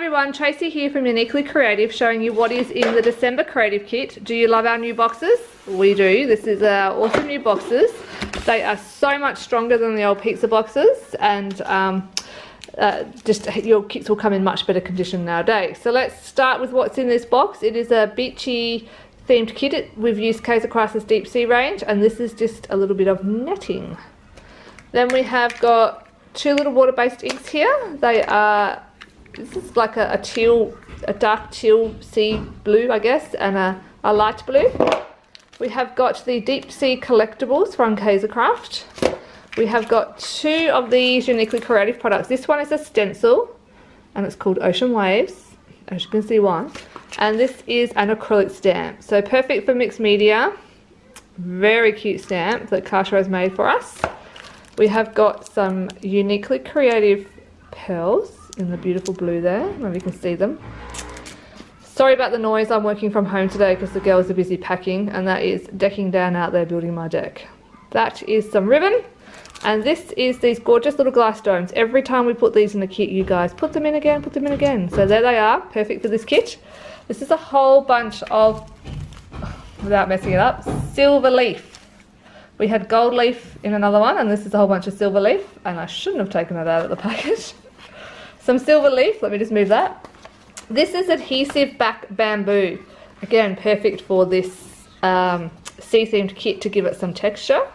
everyone, Tracy here from Uniquely Creative, showing you what is in the December Creative Kit. Do you love our new boxes? We do. This is our awesome new boxes. They are so much stronger than the old pizza boxes, and just your kits will come in much better condition nowadays. So let's start with what's in this box. It is a beachy themed kit. We've used Kaisercraft's deep sea range, and this is just a little bit of netting. Then we have got two little water-based inks here. They are, this is like a dark teal sea blue, I guess, and a light blue. We have got the Deep Sea Collectibles from Kaisercraft. We have got two of these Uniquely Creative products. This one is a stencil, and it's called Ocean Waves, as you can see one. And this is an acrylic stamp, so perfect for mixed media. Very cute stamp that Kasha has made for us. We have got some Uniquely Creative pearls in the beautiful blue there. Maybe you can see them. Sorry about the noise, I'm working from home today because the girls are busy packing, and that is decking down out there building my deck. That is some ribbon, and this is these gorgeous little glass domes. Every time we put these in the kit, you guys put them in again, put them in again. So there they are, perfect for this kit. This is a whole bunch of, without messing it up, silver leaf. We had gold leaf in another one, and this is a whole bunch of silver leaf, and I shouldn't have taken it out of the package. Some silver leaf, let me just move that. This is adhesive back bamboo. Again, perfect for this sea themed kit to give it some texture.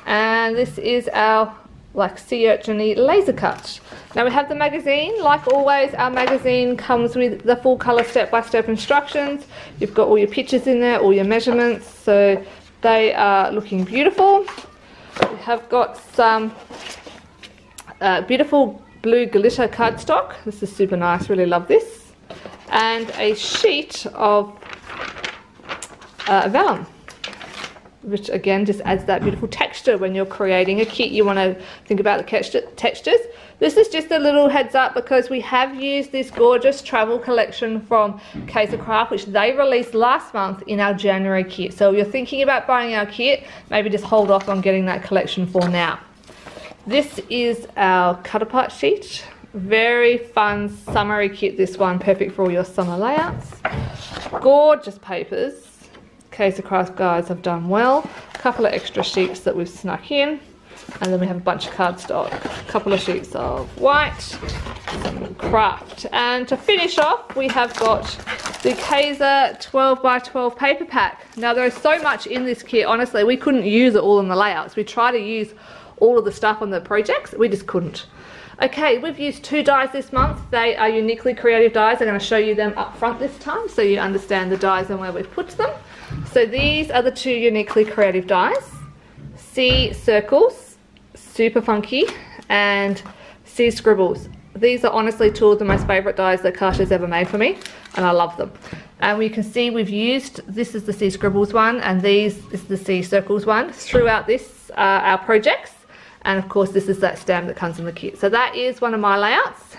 And this is our like sea urchin-y laser cut. Now we have the magazine. Like always, our magazine comes with the full colour step-by-step instructions. You've got all your pictures in there, all your measurements, so they are looking beautiful. We have got some beautiful blue glitter cardstock. This is super nice, really love this. And a sheet of vellum, which again just adds that beautiful texture. When you're creating a kit, you want to think about the textures. This is just a little heads up because we have used this gorgeous travel collection from Kaisercraft, which they released last month in our January kit. So if you're thinking about buying our kit, maybe just hold off on getting that collection for now. This is our cut apart sheet. Very fun summery kit, this one, perfect for all your summer layouts. Gorgeous papers. Kaisercraft guys have done well. A couple of extra sheets that we've snuck in, and then we have a bunch of cardstock, a couple of sheets of white, some craft, and to finish off we have got the Kaiser 12x12 paper pack. Now there is so much in this kit, honestly we couldn't use it all in the layouts. We try to use all of the stuff on the projects, we just couldn't. Okay, we've used two dies this month. They are Uniquely Creative dies. I'm going to show you them up front this time so you understand the dies and where we've put them. So these are the two Uniquely Creative dies. Sea Circles, super funky, and Sea Scribbles. These are honestly two of the most favourite dies that Kasha's ever made for me, and I love them. And we can see we've used, this is the Sea Scribbles one, and this is the Sea Circles one throughout this, our projects. And of course this is that stamp that comes in the kit. So that is one of my layouts.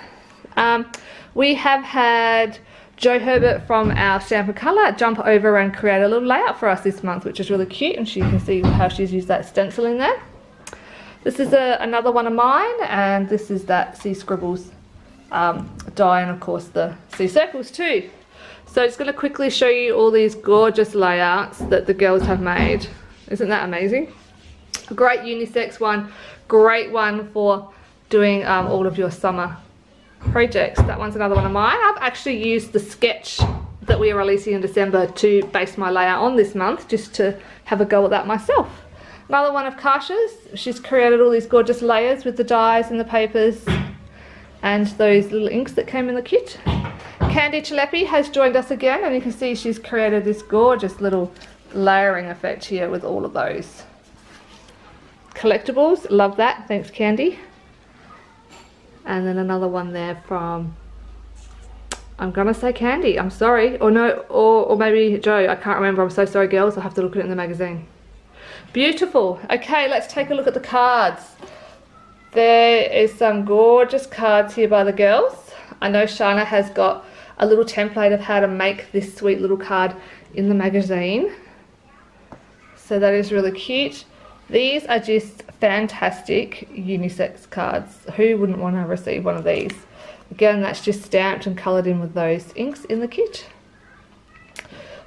We have had Jo Herbert from our Stamp and Colour jump over and create a little layout for us this month, which is really cute, and you can see how she's used that stencil in there. This is another one of mine, and this is that Sea Scribbles die, and of course the Sea Circles too. So just going to quickly show you all these gorgeous layouts that the girls have made. Isn't that amazing? A great unisex one, great one for doing all of your summer projects. That one's another one of mine. I've actually used the sketch that we are releasing in December to base my layout on this month, just to have a go at that myself. Another one of Kasha's. She's created all these gorgeous layers with the dies and the papers and those little inks that came in the kit. Candy Chilepi has joined us again, and you can see she's created this gorgeous little layering effect here with all of those. Collectibles, love that, thanks Candy. And then another one there from, I'm gonna say Candy, I'm sorry, or no, or maybe Jo, I can't remember, I'm so sorry girls, I'll have to look at it in the magazine. Beautiful. Okay, let's take a look at the cards. There is some gorgeous cards here by the girls. I know Shana has got a little template of how to make this sweet little card in the magazine, so that is really cute. These are just fantastic unisex cards. Who wouldn't want to receive one of these? Again, that's just stamped and coloured in with those inks in the kit.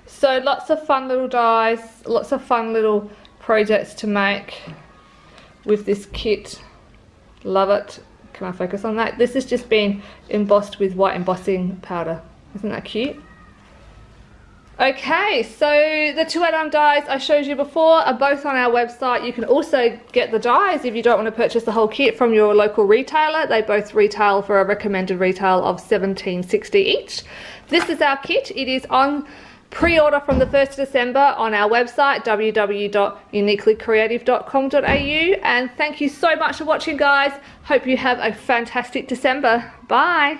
So lots of fun little dies, lots of fun little projects to make with this kit. Love it. Can I focus on that? This has just been embossed with white embossing powder. Isn't that cute? Okay, so the 2 dies I showed you before are both on our website. You can also get the dies if you don't want to purchase the whole kit from your local retailer. They both retail for a recommended retail of $17.60 each. This is our kit. It is on pre-order from the 1st of December on our website, www.uniquelycreative.com.au. And thank you so much for watching, guys. Hope you have a fantastic December. Bye.